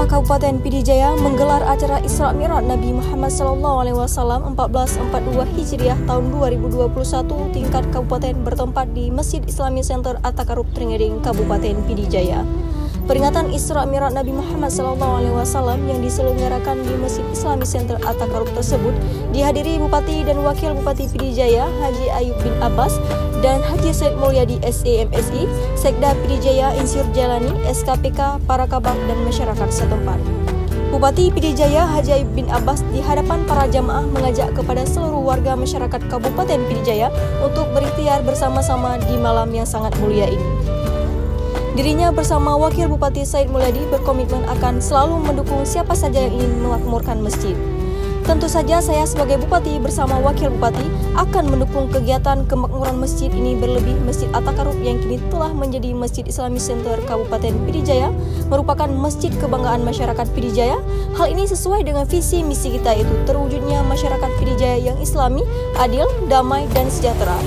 Kabupaten Pidijaya menggelar acara Isra Mi'raj Nabi Muhammad SAW 1442 Hijriah tahun 2021 tingkat kabupaten bertempat di Masjid Islami Center At-Taqarrub Trengedeng, Kabupaten Pidijaya. Peringatan Isra Mi'raj Nabi Muhammad SAW yang diselenggarakan di Masjid Islami Center At-Taqarrub tersebut dihadiri Bupati dan Wakil Bupati Pidijaya Haji Ayub bin Abbas dan Haji Said Mulyadi SAMSI, Sekda Pidijaya Insir Jalani, SKPK, para kabak dan masyarakat setempat. Bupati Pidijaya Haji Ayub bin Abbas di hadapan para jamaah mengajak kepada seluruh warga masyarakat Kabupaten Pidijaya untuk berikhtiar bersama-sama di malam yang sangat mulia ini. Dirinya bersama Wakil Bupati Said Mulyadi berkomitmen akan selalu mendukung siapa saja yang ingin memakmurkan masjid. Tentu saja saya sebagai Bupati bersama Wakil Bupati akan mendukung kegiatan kemakmuran masjid ini, berlebih Masjid At-Taqarrub yang kini telah menjadi Masjid Islami Center Kabupaten Pidijaya merupakan masjid kebanggaan masyarakat Pidijaya. Hal ini sesuai dengan visi misi kita, yaitu terwujudnya masyarakat Pidijaya yang islami, adil, damai, dan sejahtera.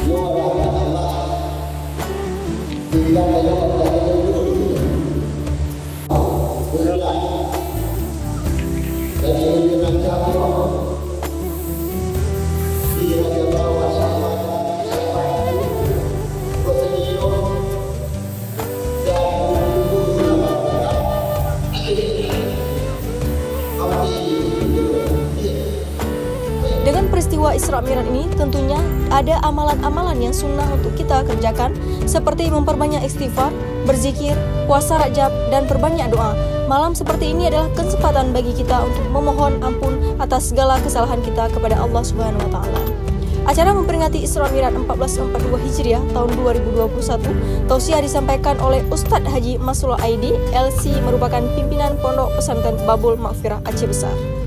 Dengan peristiwa Isra Mi'raj ini tentunya ada amalan-amalan yang sunnah untuk kita kerjakan, seperti memperbanyak istighfar, berzikir, puasa Rajab, dan perbanyak doa. Malam seperti ini adalah kesempatan bagi kita untuk memohon ampun atas segala kesalahan kita kepada Allah Subhanahu wa Ta'ala. Acara memperingati Isra Mi'raj 1442 Hijriah tahun 2021 tausiah disampaikan oleh Ustadz Haji Masrul Aidi LC, merupakan pimpinan Pondok Pesantren Babul Maghfirah Aceh Besar.